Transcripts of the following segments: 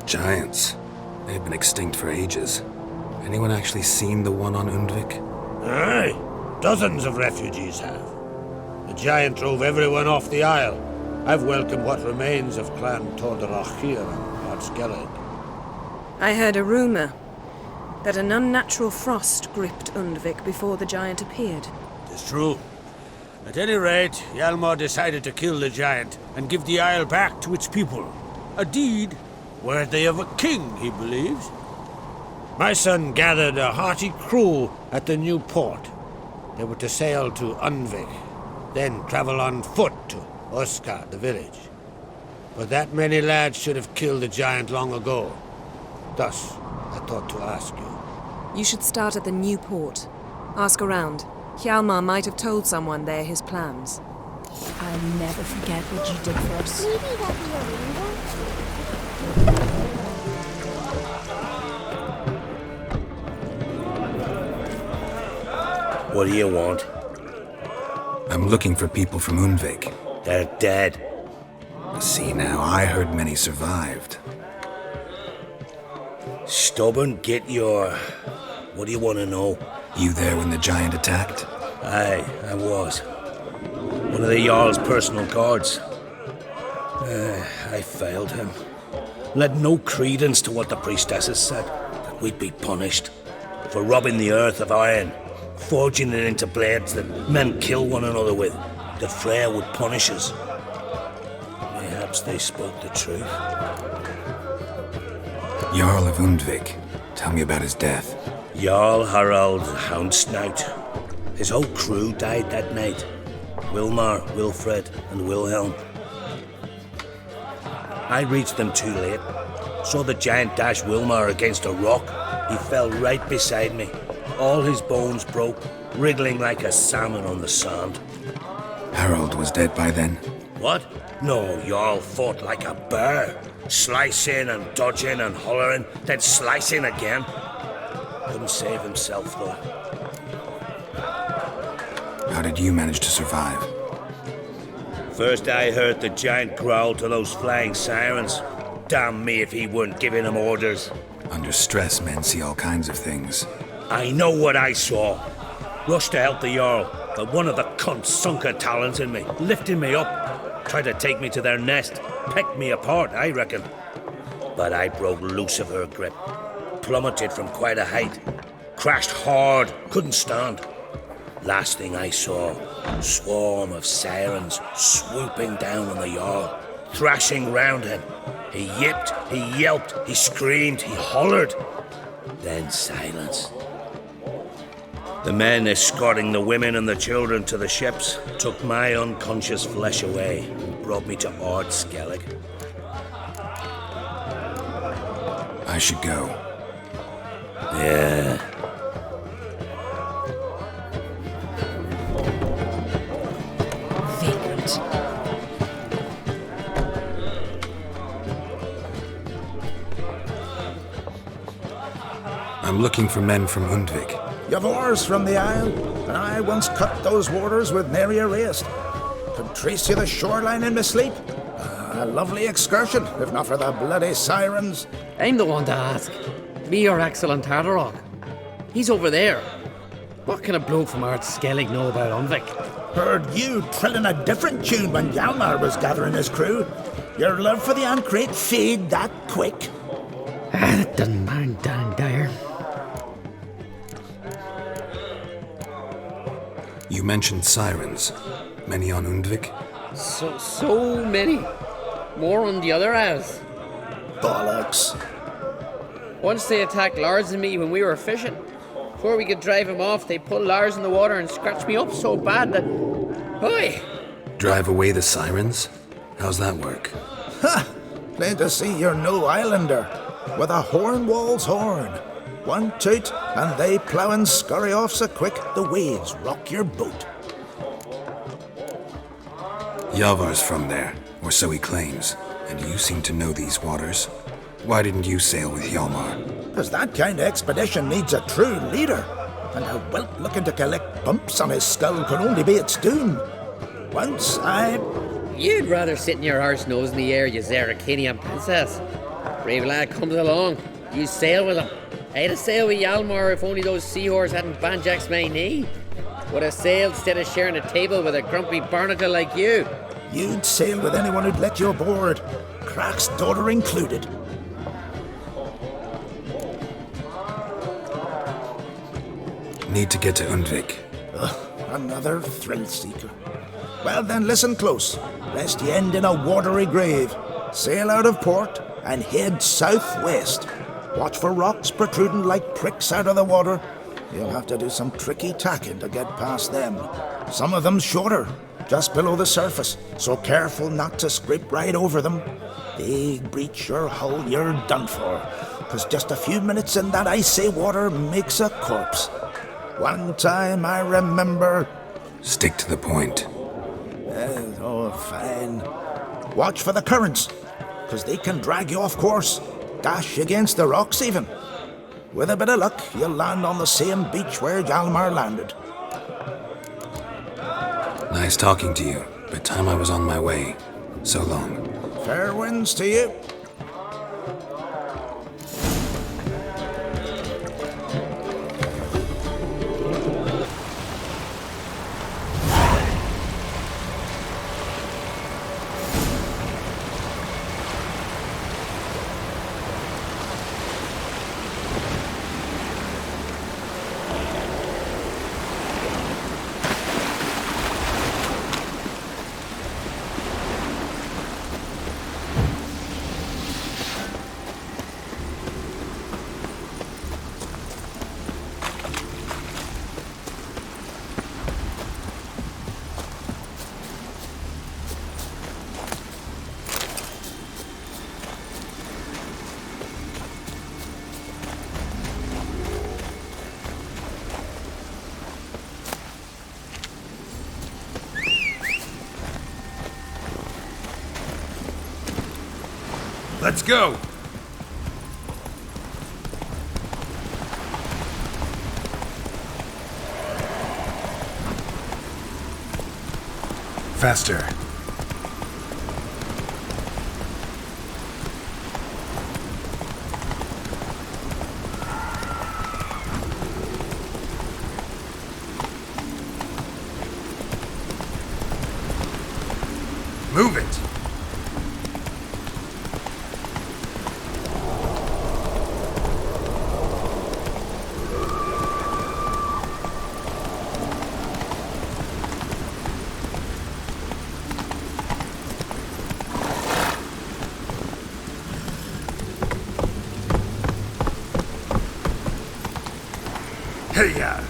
Giants. They've been extinct for ages. Anyone actually seen the one on Undvik? Aye. Dozens of refugees have. The giant drove everyone off the isle. I've welcomed what remains of Clan Tordarach here on Skellig. I heard a rumor that an unnatural frost gripped Undvik before the giant appeared. It's true. At any rate, Hjalmar decided to kill the giant and give the isle back to its people. A deed worthy of a king, he believes. My son gathered a hearty crew at the new port. They were to sail to Undvik, then travel on foot to Oskar, the village. But that many lads should have killed the giant long ago. Thus, I thought to ask you. You should start at the new port. Ask around. Hjalmar might have told someone there his plans. I'll never forget what you did for us. Maybe that'll be a rainbow? What do you want? I'm looking for people from Undvik. They're dead. See now, I heard many survived. Stubborn, get your... What do you want to know? You there when the giant attacked? Aye, I was. One of the Jarl's personal guards. I failed him. Led no credence to what the priestesses said, that we'd be punished for robbing the earth of iron, forging it into blades that men kill one another with, that Freya would punish us. Perhaps they spoke the truth. Jarl of Undvik. Tell me about his death. Jarl Harald Houndsnout. His whole crew died that night. Wilmar, Wilfred, and Wilhelm. I reached them too late. Saw the giant dash Wilmar against a rock. He fell right beside me. All his bones broke, wriggling like a salmon on the sand. Harold was dead by then? What? No, Jarl fought like a bear. Slicing and dodging and hollering, then slicing again. Couldn't save himself, though. How did you manage to survive? First I heard the giant growl to those flying sirens. Damn me if he weren't giving them orders. Under stress, men see all kinds of things. I know what I saw. Rushed to help the Jarl, but one of the cunts sunk her talons in me, lifting me up. Tried to take me to their nest. Pecked me apart, I reckon. But I broke loose of her grip. Plummeted from quite a height. Crashed hard, couldn't stand. Last thing I saw, swarm of sirens swooping down on the Jarl, thrashing round him. He yipped, he yelped, he screamed, he hollered. Then silence. The men escorting the women and the children to the ships took my unconscious flesh away and brought me to Ard Skellig. I should go. Yeah. Vagrant. I'm looking for men from Undvik. You've oars from the isle, and I once cut those waters with nary a race. Could trace you the shoreline in my sleep. A lovely excursion, if not for the bloody sirens. I'm the one to ask. Me, your excellent Tartarok. He's over there. What can a bloke from Ard Skellig know about Undvik? Heard you trilling a different tune when Hjalmar was gathering his crew. Your love for the Ancrate fade that quick. That doesn't mind down there. You mentioned sirens. Many on Undvik? So many. More on the other house. Bollocks. Once they attacked Lars and me when we were fishing. Before we could drive him off, they pulled Lars in the water and scratched me up so bad that... Oi! Drive away the sirens? How's that work? Ha! Plain to see you're no islander. With a horn wall's horn. One toot, and they plough and scurry off so quick the waves rock your boat. Yavar's from there, or so he claims, and you seem to know these waters. Why didn't you sail with Hjalmar? Because that kind of expedition needs a true leader, and a whelp looking to collect bumps on his skull could only be its doom. Once I... You'd rather sit in your arse nose in the air, you Zarakanian princess. Brave lad comes along. You sail with him. I'd have sailed with Yalmar if only those seahorses hadn't banjaxed my knee. Would have sailed instead of sharing a table with a grumpy barnacle like you. You'd sail with anyone who'd let you aboard, Crack's daughter included. Need to get to Undvik. Another thrill-seeker. Well then, listen close, lest ye end in a watery grave. Sail out of port and head southwest. Watch for rocks protruding like pricks out of the water. You'll have to do some tricky tacking to get past them. Some of them shorter, just below the surface, so careful not to scrape right over them. They breach your hull, you're done for, 'cause just a few minutes in that icy water makes a corpse. One time I remember... Stick to the point. Oh, fine. Watch for the currents, 'cause they can drag you off course, dash against the rocks even. With a bit of luck, you'll land on the same beach where Hjalmar landed. Nice talking to you, but time I was on my way. So long. Fair winds to you. Let's go! Faster. Move it! Hey-ya!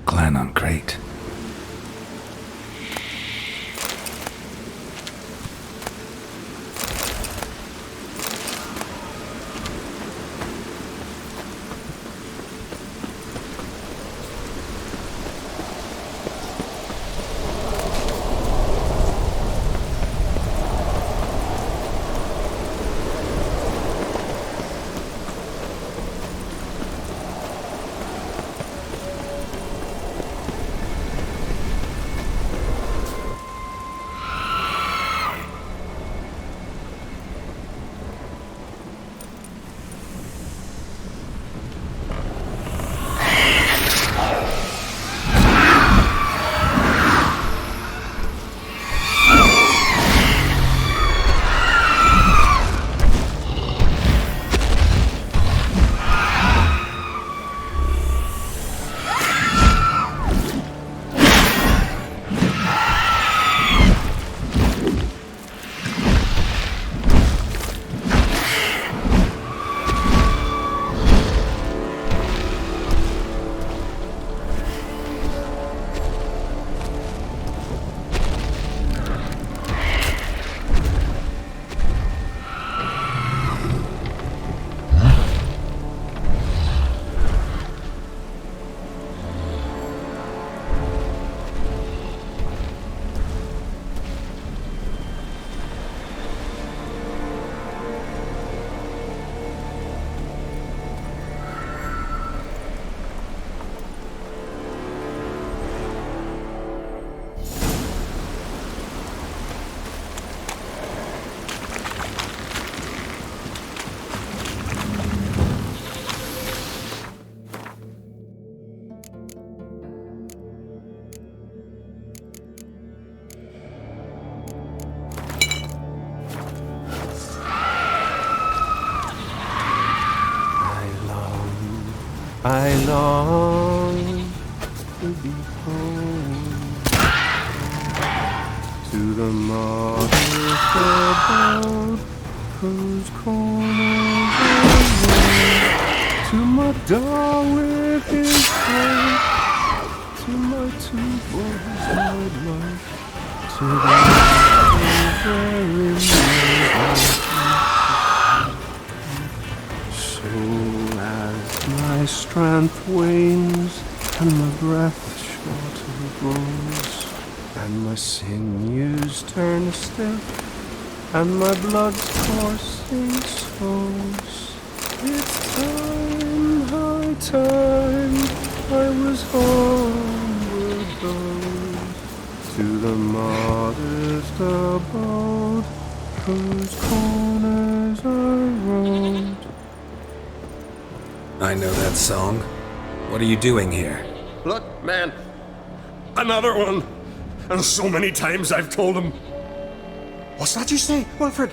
Clan on crate. I long to be home, to the modest abode whose corners are to my dog with his head, to my two boys I'd like, to the very so as my strength wanes and my breath shorter grows, and my sinews turn stiff, and my blood's coursing slows. It's time, high time, I was homeward bound, to the modest abode whose corners I roamed. I know that song. What are you doing here? Look, man. Another one. And so many times I've told him. What's that you say, Wilfred?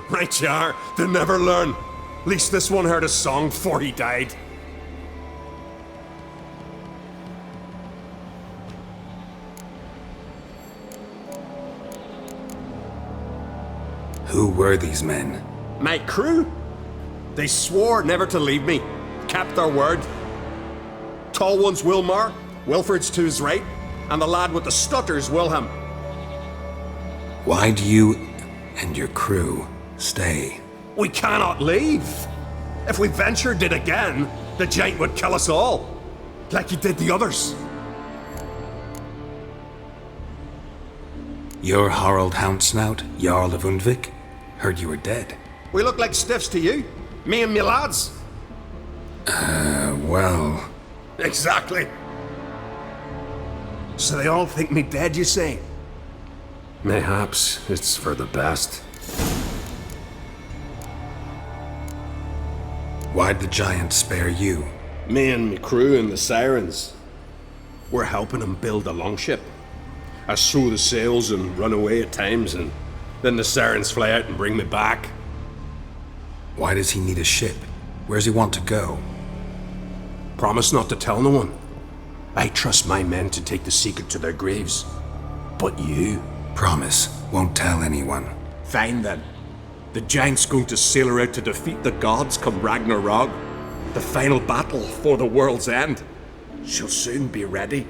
Right you are. They never learn. At least this one heard a song before he died. Who were these men? My crew. They swore never to leave me. Kept their word. Tall one's Wilmar, Wilfred's to his right, and the lad with the stutter's Wilhelm. Why'd you and your crew stay? We cannot leave. If we ventured it again, the giant would kill us all, like he did the others. You're Harald Houndsnout, Jarl of Undvik? Heard you were dead. We look like stiffs to you, me and me lads. Well... Exactly. So they all think me dead, you say? Mayhaps it's for the best. Why'd the giant spare you? Me and me crew and the sirens. We're helping him build a longship. I sew the sails and run away at times, and then the sirens fly out and bring me back. Why does he need a ship? Where's he want to go? Promise not to tell no one. I trust my men to take the secret to their graves. But you? Promise, won't tell anyone. Fine then. The giant's going to sail her out to defeat the gods come Ragnarok. The final battle for the world's end. She'll soon be ready.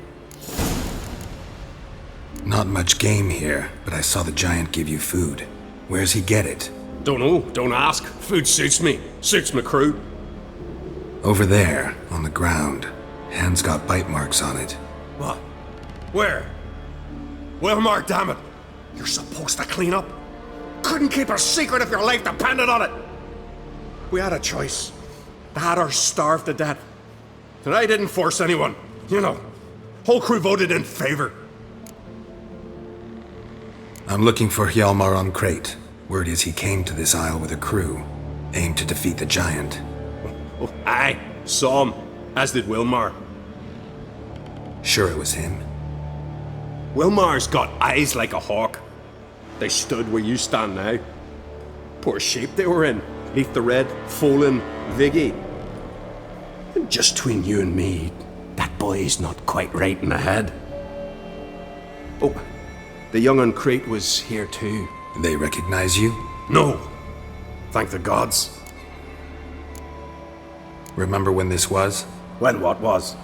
Not much game here, but I saw the giant give you food. Where's he get it? Don't know, don't ask. Food suits me. Suits my crew. Over there, on the ground. Hand's got bite marks on it. What? Where? Wilmar, damn it! You're supposed to clean up. Couldn't keep a secret if your life depended on it. We had a choice. The Hatters starved to death. And I didn't force anyone. You know, whole crew voted in favor. I'm looking for Hjalmar on Crate. Word is he came to this isle with a crew, aimed to defeat the giant. Oh, aye, saw him, as did Wilmar. Sure it was him? Wilmar's got eyes like a hawk. They stood where you stand now. Poor shape they were in, neath the red, Folin Viggy. And just between you and me, that boy's not quite right in the head. Oh, the young on Crate was here too. They recognize you? No, thank the gods. Remember when this was? When what was?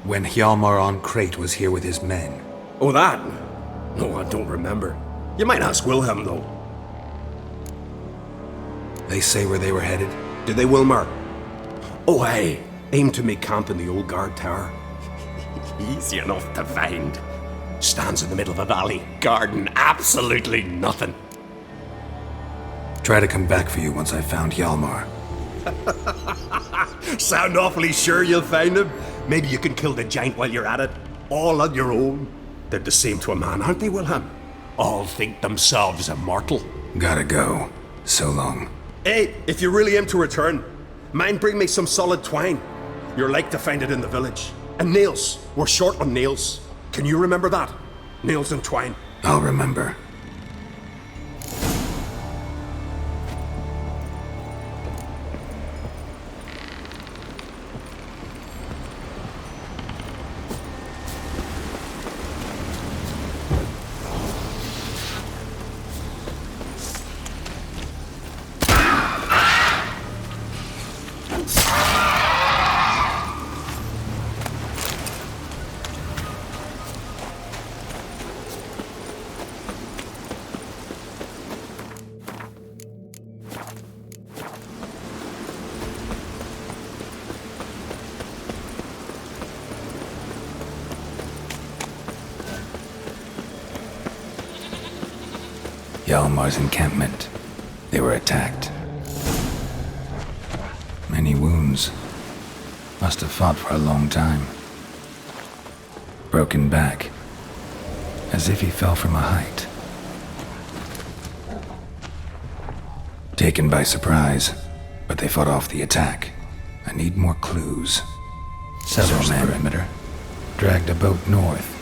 When Hjalmar on Crate was here with his men. Oh, that? No, I don't remember. You might ask Wilhelm, though. They say where they were headed? Did they, Wilmar? Oh, aye. Aim to make camp in the old guard tower. Easy enough to find. Stands in the middle of a valley. Garden, absolutely nothing. Try to come back for you once I've found Hjalmar. Sound awfully sure you'll find him? Maybe you can kill the giant while you're at it. All on your own. They're the same to a man, aren't they, Wilhelm? All think themselves immortal. Gotta go. So long. Hey, if you really aim to return, mind bring me some solid twine. You're like to find it in the village. And nails. We're short on nails. Can you remember that? Nails and twine. I'll remember. Hjalmar's encampment. They were attacked. Many wounds. Must have fought for a long time. Broken back. As if he fell from a height. Taken by surprise, but they fought off the attack. I need more clues. Several men perimeter. Dragged a boat north.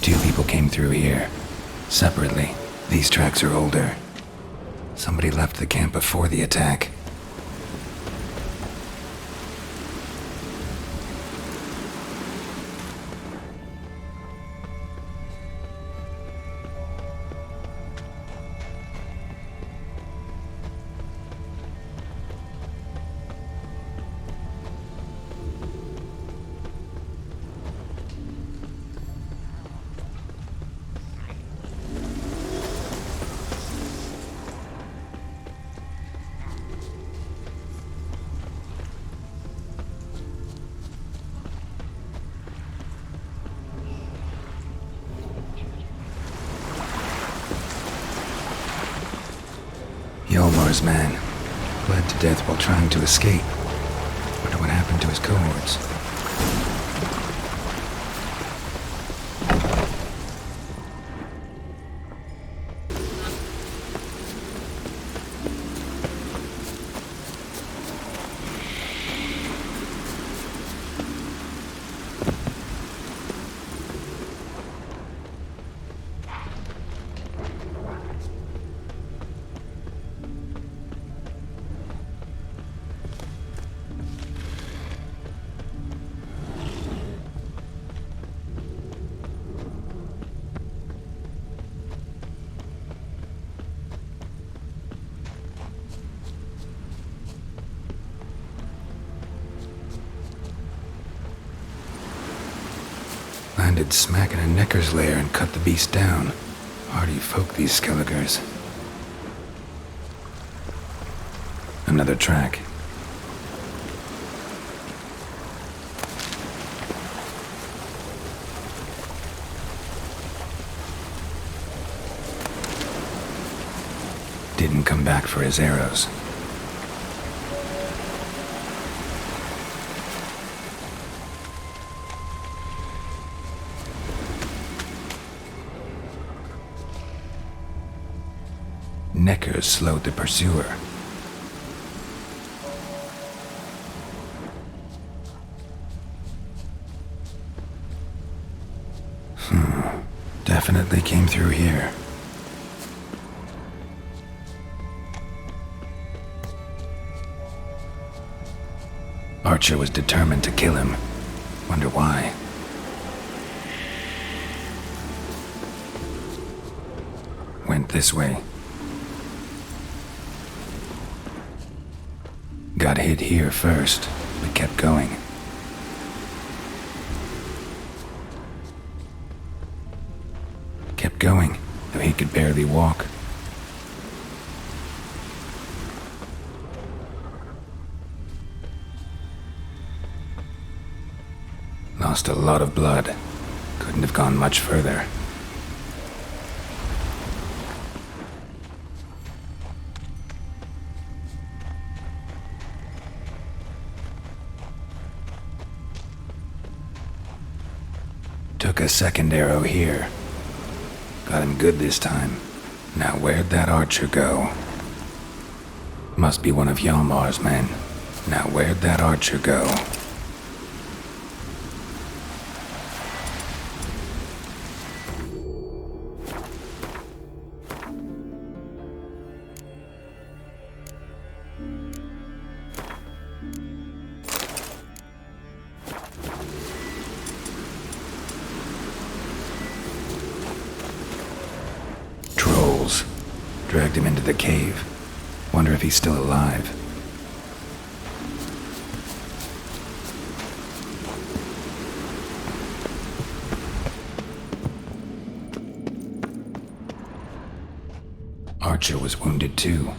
Two people came through here. Separately. These tracks are older. Somebody left the camp before the attack. Hjalmar's man bled to death while trying to escape. Wonder what happened to his cohorts. Landed smack in a necker's lair and cut the beast down. Hardy folk, these Skelligers. Another track. Didn't come back for his arrows. Neckers slowed the pursuer. Definitely came through here. Archer was determined to kill him. Wonder why. Went this way. Got hit here first, but kept going. Kept going, though he could barely walk. Lost a lot of blood. Couldn't have gone much further. Took a second arrow here. Got him good this time. Now where'd that archer go? Must be one of Hjalmar's men. Now where'd that archer go? Dragged him into the cave. Wonder if he's still alive. Archer was wounded too.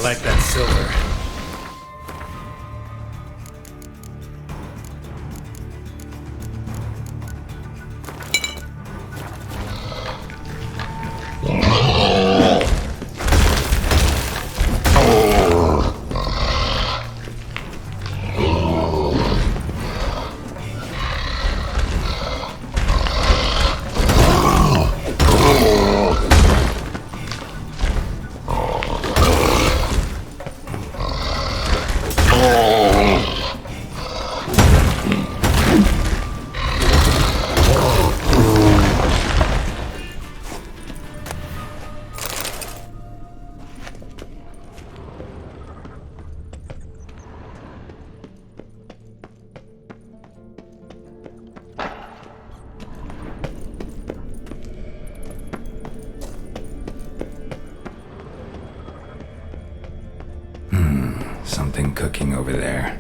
like that silver. Something cooking over there.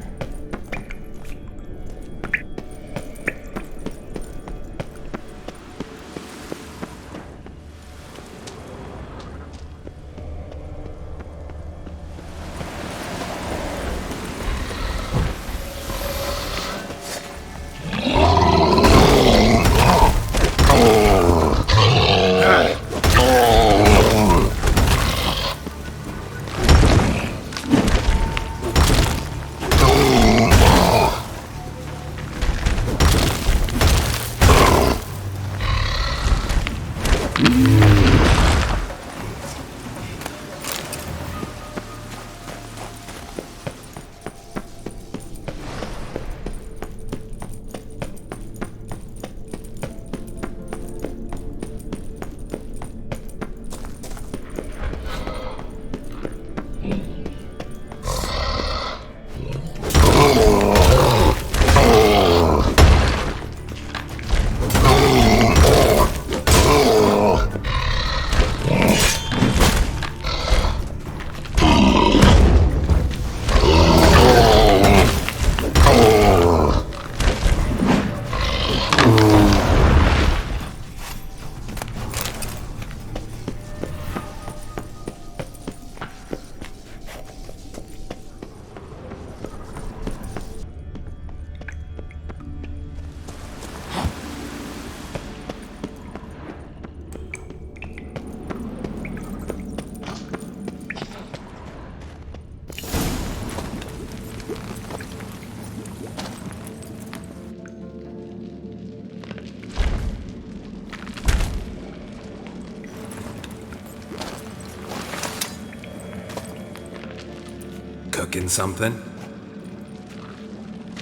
Cooking something?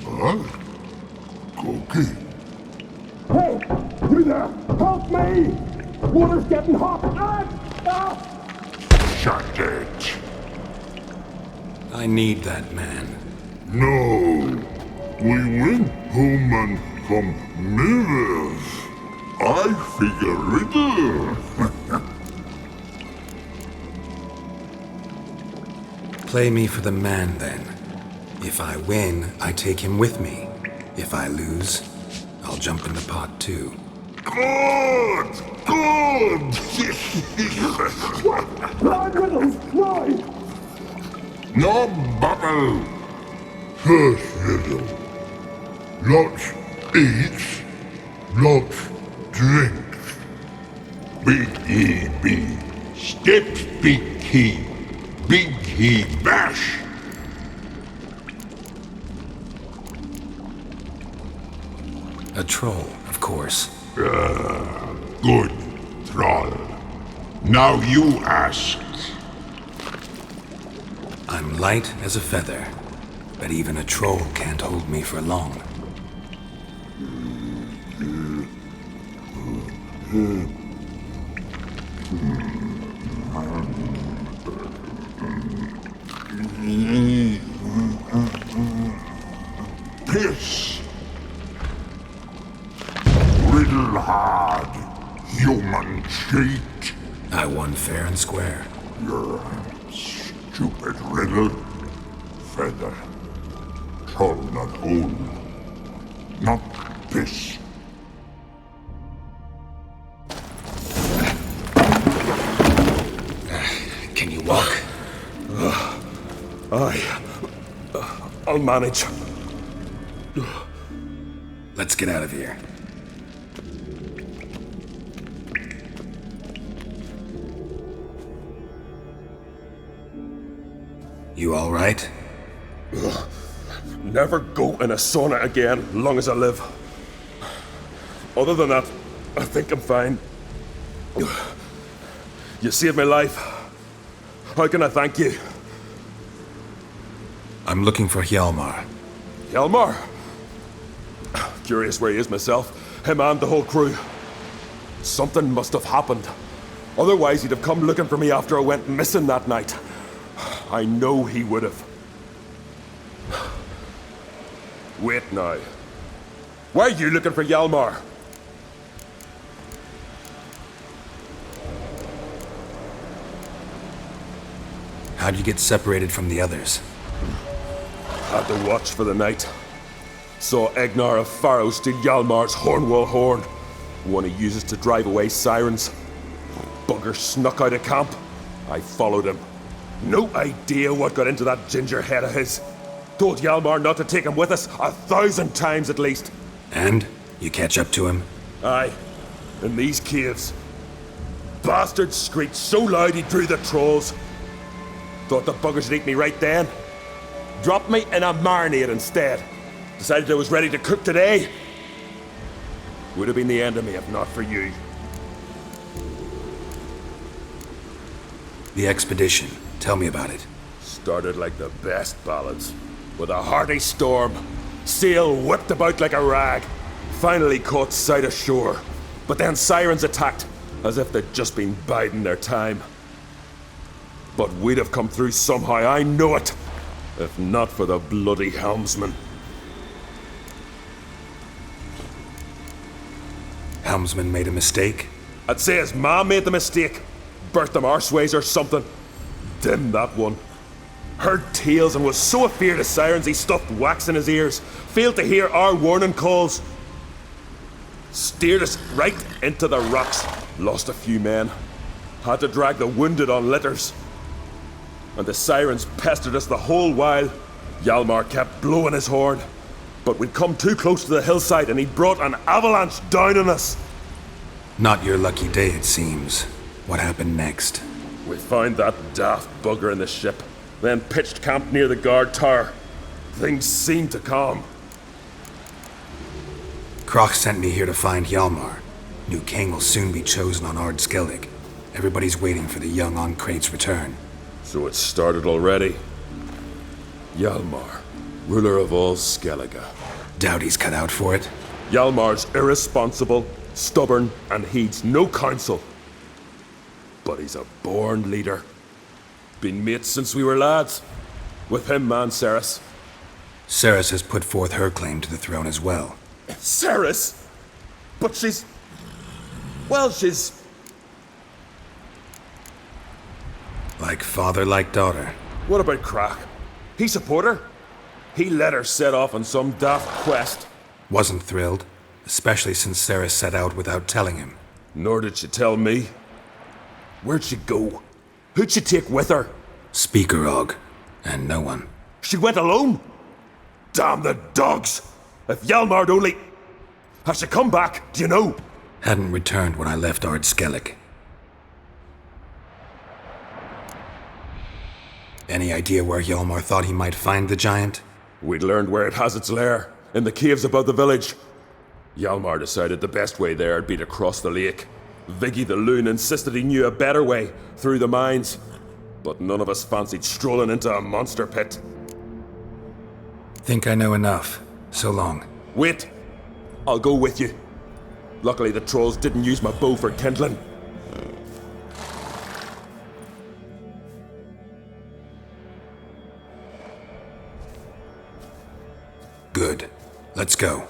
Huh? Cookie? Hey! You there! Help me! Water's getting hot! Shut it! I need that man. No! We went home and come mirrors. I figure riddle. Play me for the man, then. If I win, I take him with me. If I lose, I'll jump in the pot, too. Good! Good! Nine riddles! Nine! No bubble! First riddle. Lots eats, lots drinks. Big he be, steps big he bash. A troll, of course. Good, troll. Now you ask. I'm light as a feather, but even a troll can't hold me for long. Piss. Riddle hard, human cheat. I won fair and square. You're stupid riddle. Feather. Troll not hold. Not piss. Can you walk? I'll manage. Let's get out of here. You all right? Never go in a sauna again, long as I live. Other than that, I think I'm fine. You saved my life. How can I thank you? I'm looking for Hjalmar. Hjalmar? Curious where he is myself. Him and the whole crew. Something must have happened. Otherwise he'd have come looking for me after I went missing that night. I know he would have. Wait now. Why are you looking for Hjalmar? How'd you get separated from the others? Had to watch for the night. Saw Egnar of Pharaoh steal Hjalmar's Hornwall horn, one he uses to drive away sirens. Bugger snuck out of camp. I followed him. No idea what got into that ginger head of his. Told Hjalmar not to take him with us 1,000 times at least. And? You catch up to him? Aye. In these caves. Bastard screeched so loud he drew the trolls. Thought the buggers would eat me right then. Dropped me in a marinade instead. Decided I was ready to cook today. Would have been the end of me if not for you. The expedition. Tell me about it. Started like the best ballads. With a hearty storm. Sail whipped about like a rag. Finally caught sight of shore. But then sirens attacked, as if they'd just been biding their time. But we'd have come through somehow, I know it. If not for the bloody helmsman. Helmsman made a mistake? I'd say his ma made the mistake. Birthed him arseways or something. Dim that one. Heard tales and was so afeard of sirens he stuffed wax in his ears. Failed to hear our warning calls. Steered us right into the rocks. Lost a few men. Had to drag the wounded on litters. And the sirens pestered us the whole while. Hjalmar kept blowing his horn. But we'd come too close to the hillside and he brought an avalanche down on us. Not your lucky day, it seems. What happened next? We found that daft bugger in the ship, then pitched camp near the guard tower. Things seemed to calm. Kroch sent me here to find Hjalmar. New king will soon be chosen on Ard Skellig. Everybody's waiting for the young Oncrate's return. So it started already. Hjalmar, ruler of all Skellige. Doubt he's cut out for it. Hjalmar's irresponsible, stubborn, and heeds no counsel. But he's a born leader. Been mates since we were lads. With him and Ceres. Ceres has put forth her claim to the throne as well. Ceres? But she's... Well, she's... Like father, like daughter. What about Kroch? He support her? He let her set off on some daft quest. Wasn't thrilled, especially since Ceres set out without telling him. Nor did she tell me. Where'd she go? Who'd she take with her? Speaker Og, and no one. She went alone? Damn the dogs! If Hjalmar'd only... Has she come back, do you know? Hadn't returned when I left Ard Skellig. Any idea where Hjalmar thought he might find the giant? We'd learned where it has its lair, in the caves above the village. Hjalmar decided the best way there'd be to cross the lake. Viggy the loon insisted he knew a better way, through the mines. But none of us fancied strolling into a monster pit. Think I know enough. So long. Wait. I'll go with you. Luckily the trolls didn't use my bow for kindling. Good. Let's go.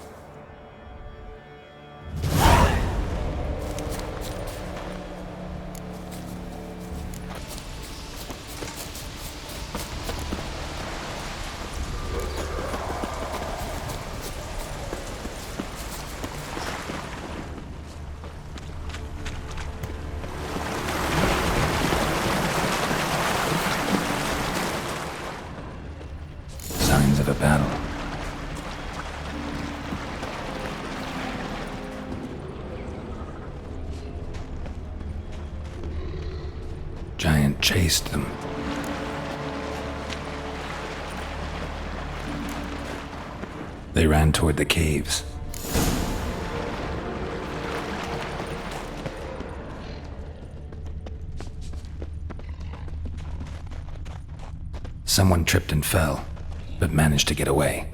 chased them. They ran toward the caves. Someone tripped and fell, but managed to get away.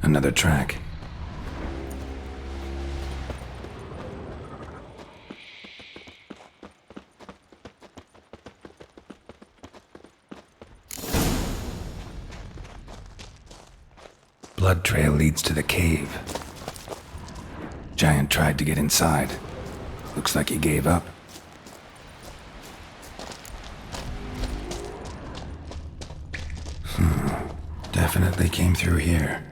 Another track. Blood trail leads to the cave. Giant tried to get inside. Looks like he gave up. Definitely came through here.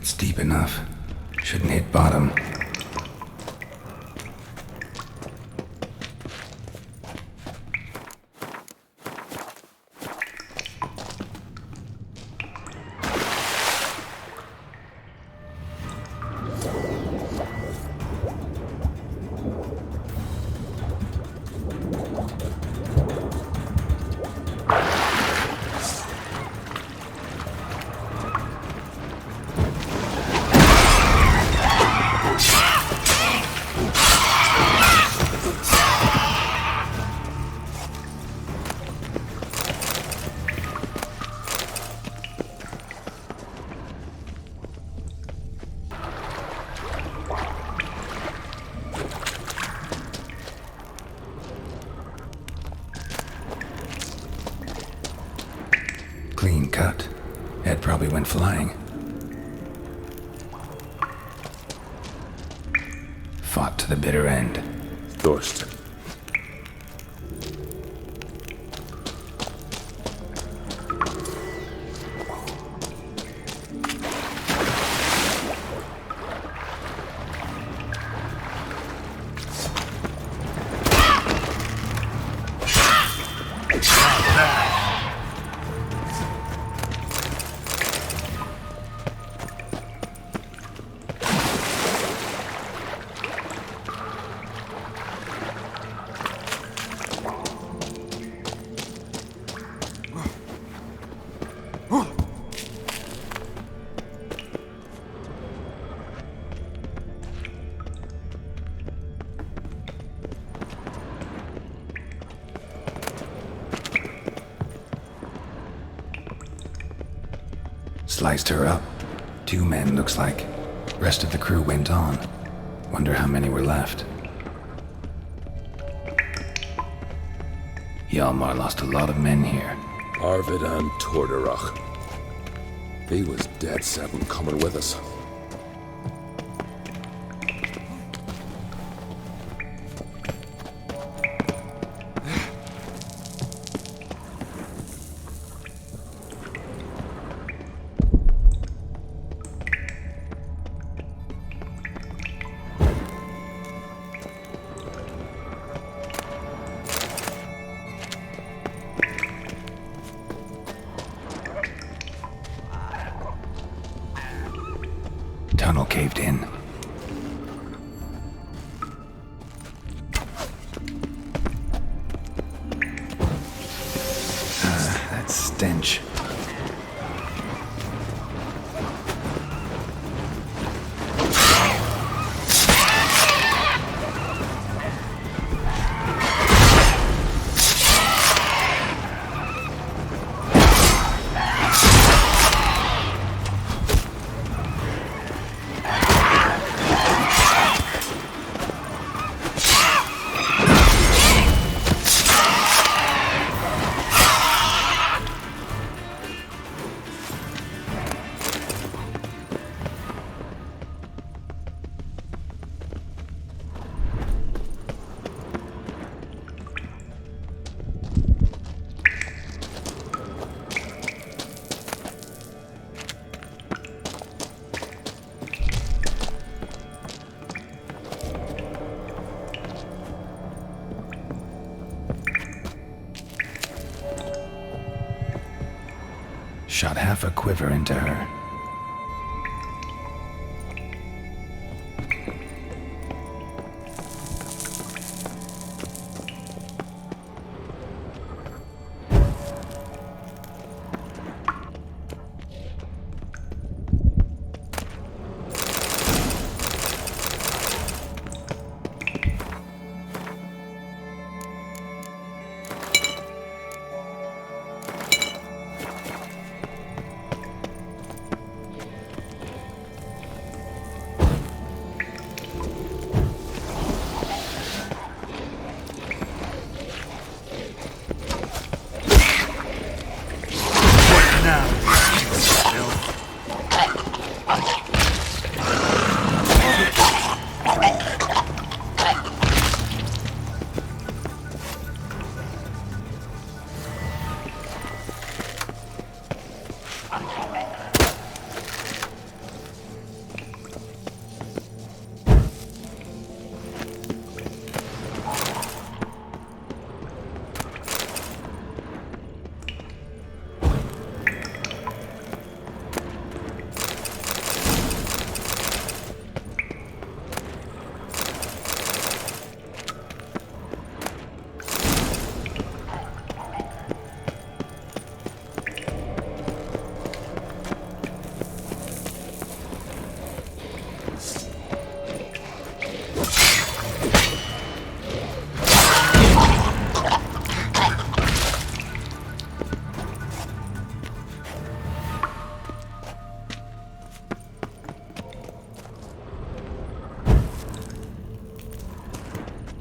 It's deep enough. Shouldn't hit bottom. Clean cut. Head probably went flying. Fought to the bitter end. Thirst. Sliced her up. 2 men, looks like. Rest of the crew went on. Wonder how many were left. Hjalmar lost a lot of men here. Arvid and Torderach. He was dead set on coming with us. Tunnel caved in. That stench. half a quiver into her.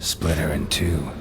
Split her in two.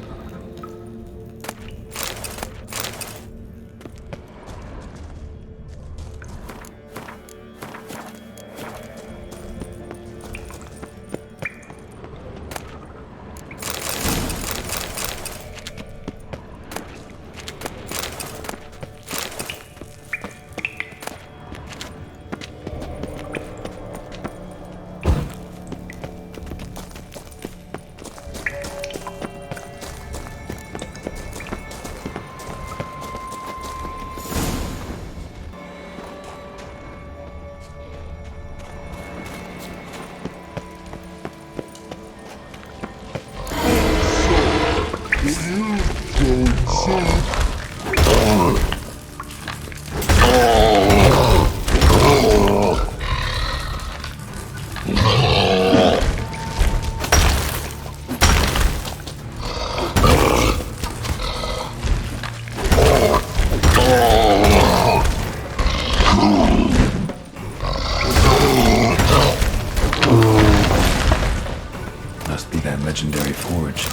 Must be that legendary forge.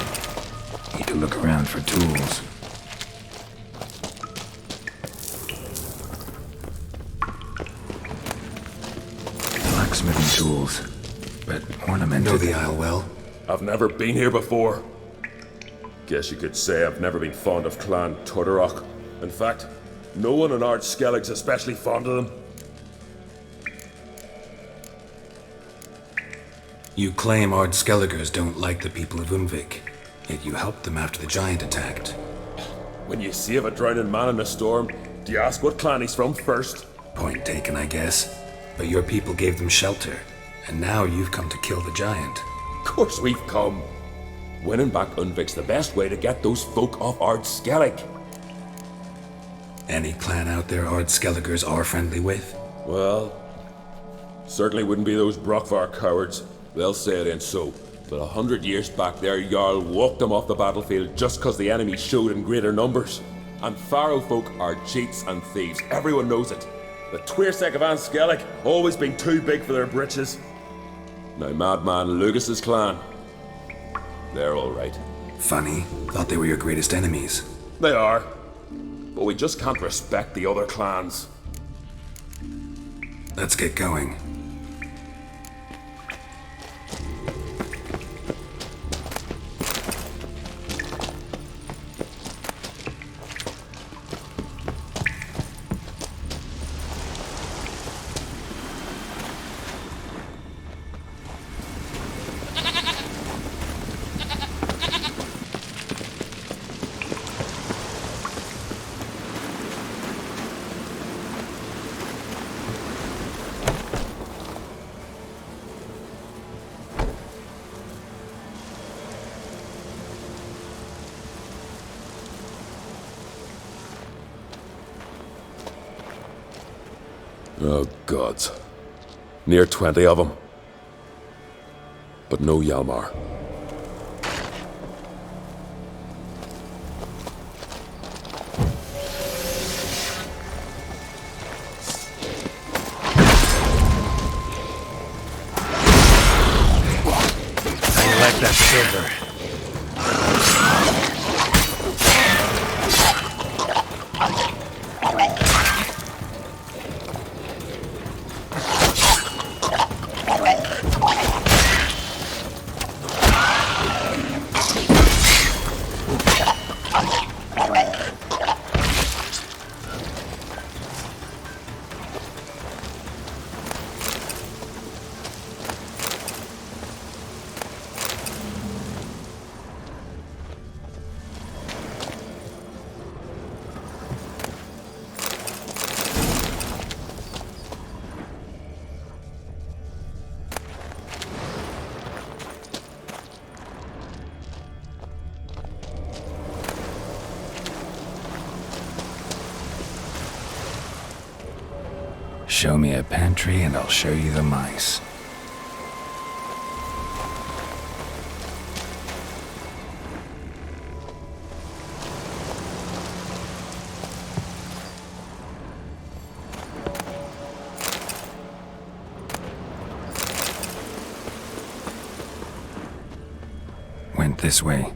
Need to look around for tools. Blacksmithing tools, but ornamented. Know the Isle well? I've never been here before. Guess you could say I've never been fond of Clan Undvik. In fact, no one in Ard Skellig's especially fond of them. You claim Ard Skelligers don't like the people of Undvik, yet you helped them after the giant attacked. When you save a drowning man in a storm, do you ask what clan he's from first? Point taken, I guess. But your people gave them shelter, and now you've come to kill the giant. Of course we've come. Winning back Undvik's the best way to get those folk off Ard Skellig. Any clan out there Ard Skelligers are friendly with? Well, certainly wouldn't be those Brockvar cowards. They'll say it ain't so. But 100 years back their Jarl walked them off the battlefield just 'cause the enemy showed in greater numbers. And Pharaoh folk are cheats and thieves. Everyone knows it. The Twirsec of An Skellig always been too big for their britches. Now Madman Lucas's clan, they're all right. Funny. Thought they were your greatest enemies. They are. But we just can't respect the other clans. Let's get going. Oh, gods. Near 20 of them. But no Hjalmar. I like that silver. Show me a pantry and I'll show you the mice. Went this way.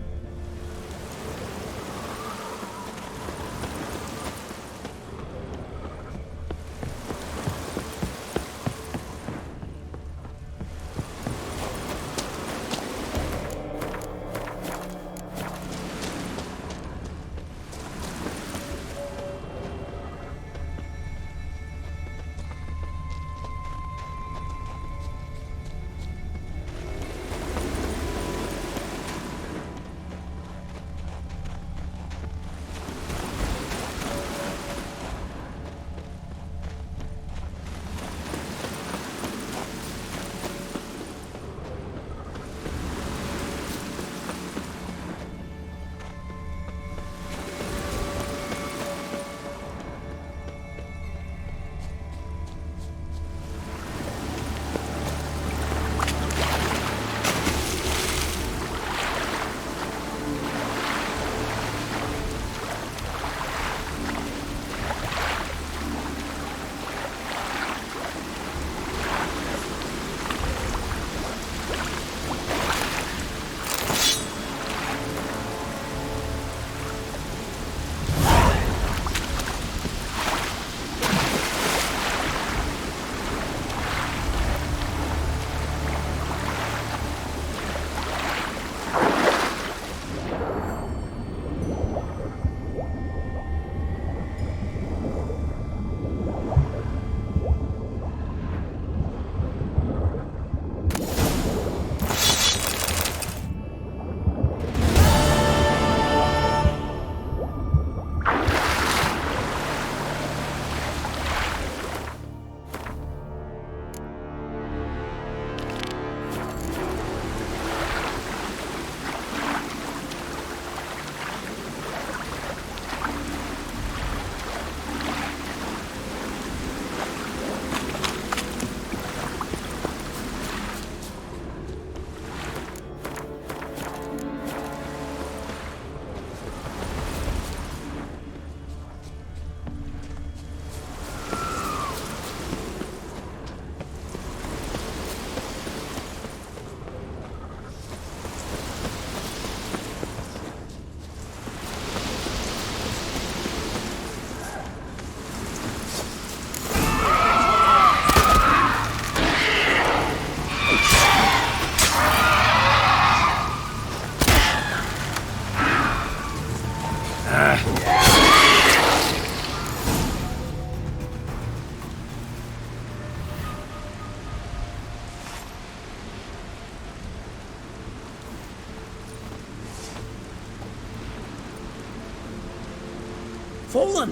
Fallen!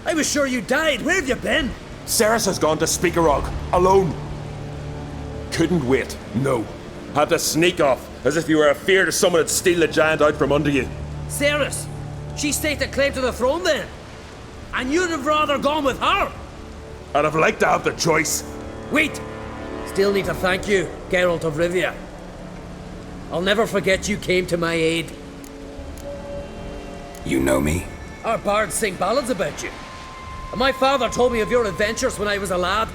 I was sure you died. Where have you been? Ceres has gone to Speakerog, alone. Couldn't wait, no. Had to sneak off, as if you were afeard of someone would steal the giant out from under you. Ceres? She staked a claim to the throne then? And you'd have rather gone with her? I'd have liked to have the choice. Wait! Still need to thank you, Geralt of Rivia. I'll never forget you came to my aid. You know me? Our bards sing ballads about you. And my father told me of your adventures when I was a lad.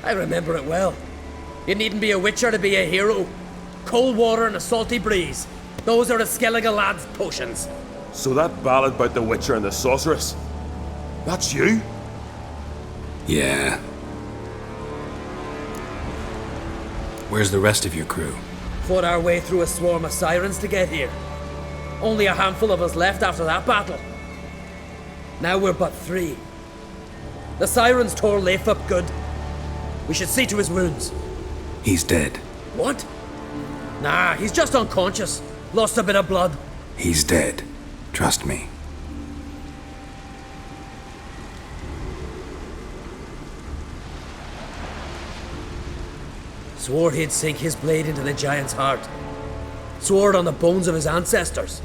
I remember it well. You needn't be a witcher to be a hero. Cold water and a salty breeze. Those are a Skellige lad's potions. So that ballad about the Witcher and the Sorceress, that's you? Yeah. Where's the rest of your crew? Fought our way through a swarm of sirens to get here. Only a handful of us left after that battle. Now we're but 3. The sirens tore Leif up good. We should see to his wounds. He's dead. What? Nah, he's just unconscious. Lost a bit of blood. He's dead. Trust me. Swore he'd sink his blade into the giant's heart. Swore it on the bones of his ancestors.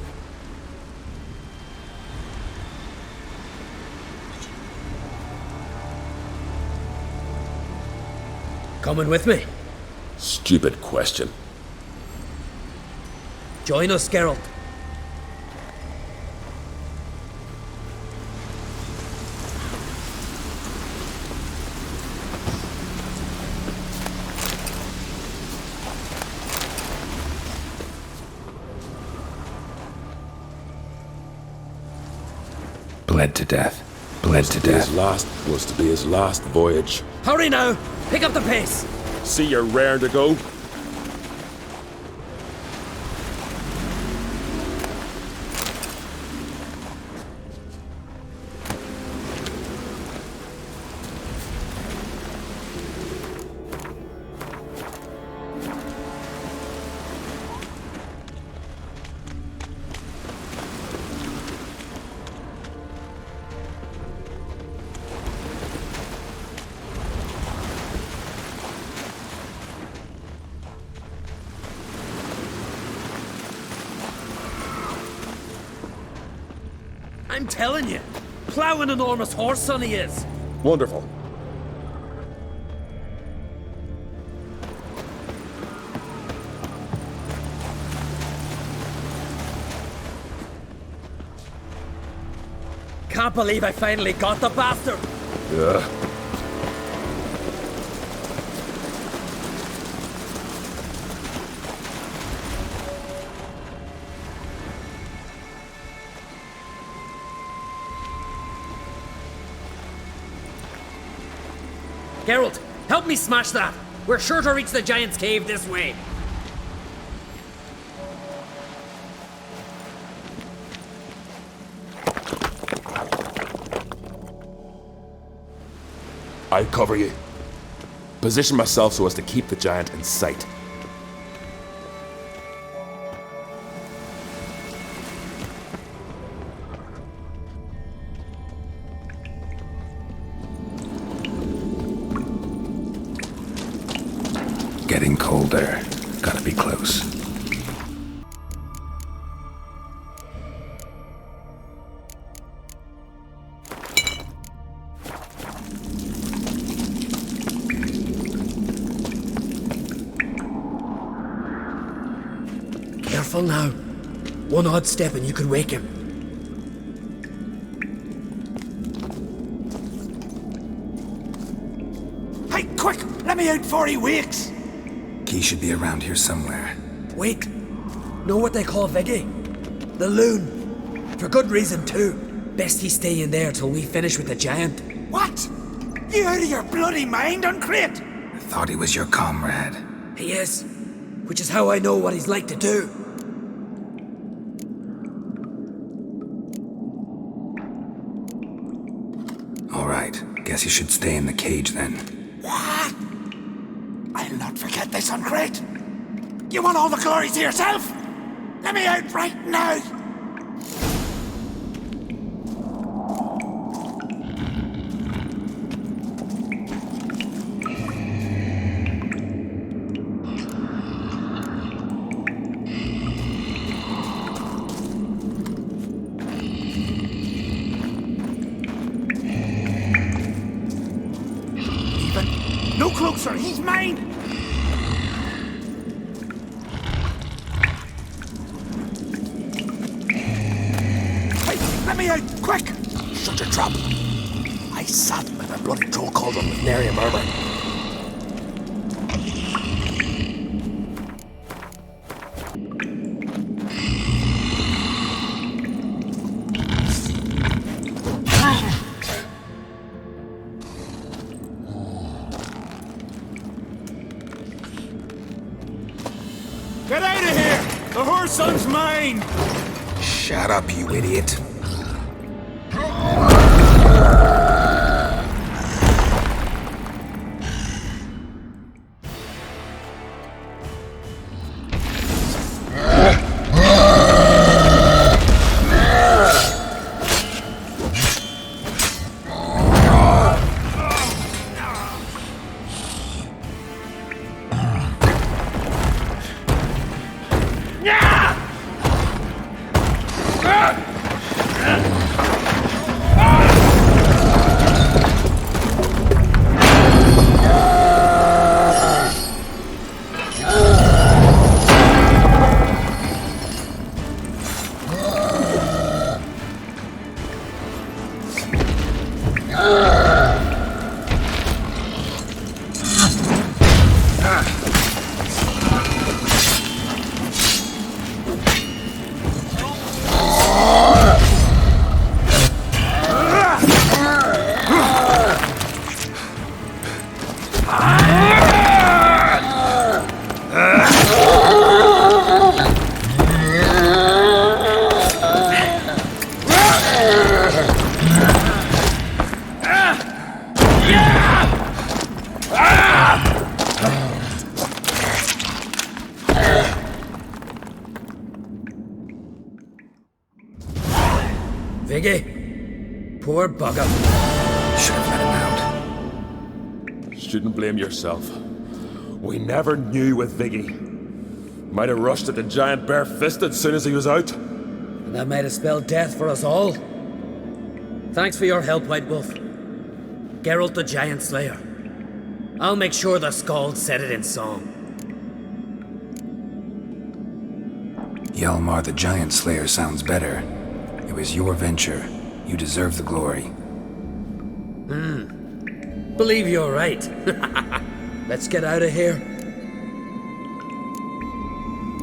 Coming with me? Stupid question. Join us, Geralt. Bled to death. Bled to death. Was to be his last voyage. Hurry now! Pick up the pace! See you're raring to go. I'm telling you, plough an enormous horse son he is. Wonderful. Can't believe I finally got the bastard. Yeah. Geralt, help me smash that. We're sure to reach the giant's cave this way. I'll cover you. Position myself so as to keep the giant in sight. Getting colder. Gotta be close. Careful now. One odd step and you could wake him. Hey, quick! Let me out before he wakes! Key should be around here somewhere. Wait. Know what they call Viggy? The loon. For good reason too. Best he stay in there till we finish with the giant. What? You out of your bloody mind, Uncrate? I thought he was your comrade. He is. Which is how I know what he's like to do. All right. Guess you should stay in the cage then. What? I'll not forget this, Uncrate. You want all the glory to yourself? Let me out right now! nothing. No closer, he's mine! Hey, let me out, quick! Shut your trap. I sat with a bloody troll cauldron with nary a murmur. Get out of here! The whoreson's mine! Shut up, you idiot. Viggy, poor bugger. Should have let him out. Shouldn't blame yourself. We never knew with Viggy. Might have rushed at the giant bare-fisted soon as he was out. And that might have spelled death for us all. Thanks for your help, White Wolf. Geralt the Giant Slayer. I'll make sure the Skald said it in song. Hjalmar the Giant Slayer sounds better. It was your venture. You deserve the glory. Believe you're right. Let's get out of here.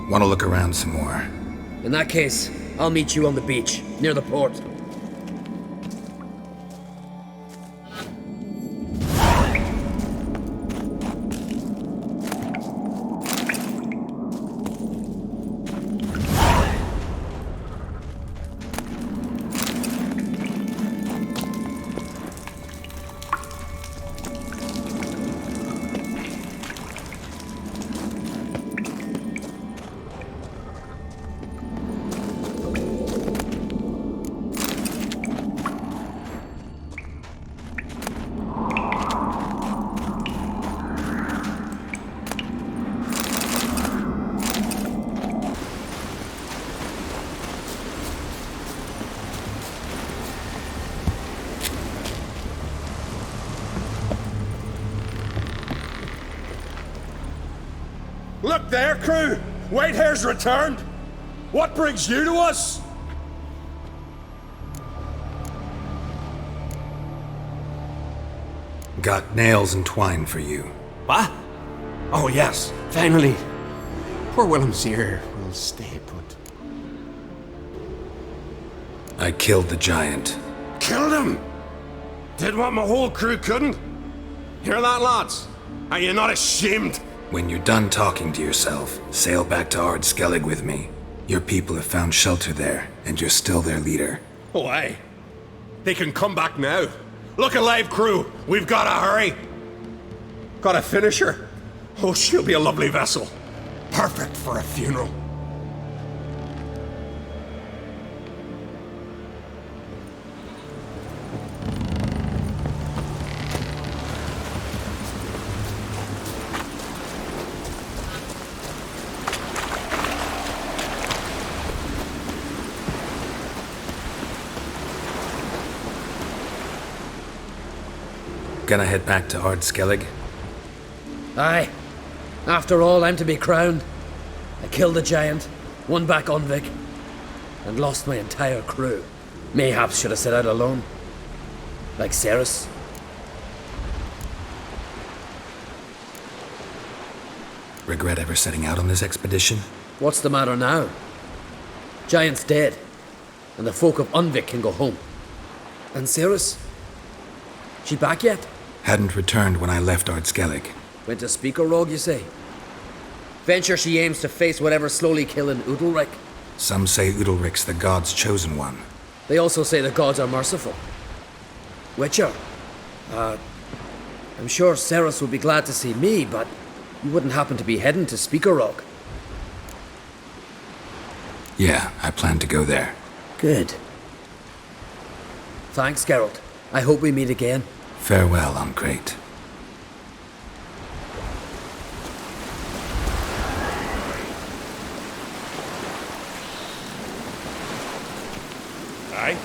Want to look around some more? In that case, I'll meet you on the beach, near the port. Look there, crew! Whitehair's returned! What brings you to us? Got nails and twine for you. What? Oh yes, finally. Poor Willem's here will stay put. I killed the giant. Killed him! Did what my whole crew couldn't? Hear that, lads? Are you not ashamed? When you're done talking to yourself, sail back to Ard Skellig with me. Your people have found shelter there, and you're still their leader. Oh, aye. They can come back now. Look alive, crew. We've got to hurry. Got to finish her. Oh, she'll be a lovely vessel. Perfect for a funeral. Gonna head back to Ardskelig? Aye. After all, I'm to be crowned. I killed the giant, won back Undvik, and lost my entire crew. Mayhaps should have set out alone. Like Ceres. Regret ever setting out on this expedition? What's the matter now? Giant's dead, and the folk of Undvik can go home. And Ceres? She back yet? Hadn't returned when I left Ardskelig. Went to Speakerrog, you say? Venture she aims to face whatever's slowly killing Udalrik. Some say Udalrik's the god's chosen one. They also say the gods are merciful. Witcher, I'm sure Ceres would be glad to see me, but you wouldn't happen to be heading to Speakerrog. Yeah, I plan to go there. Good. Thanks, Geralt. I hope we meet again. Farewell, Uncrate. Aye?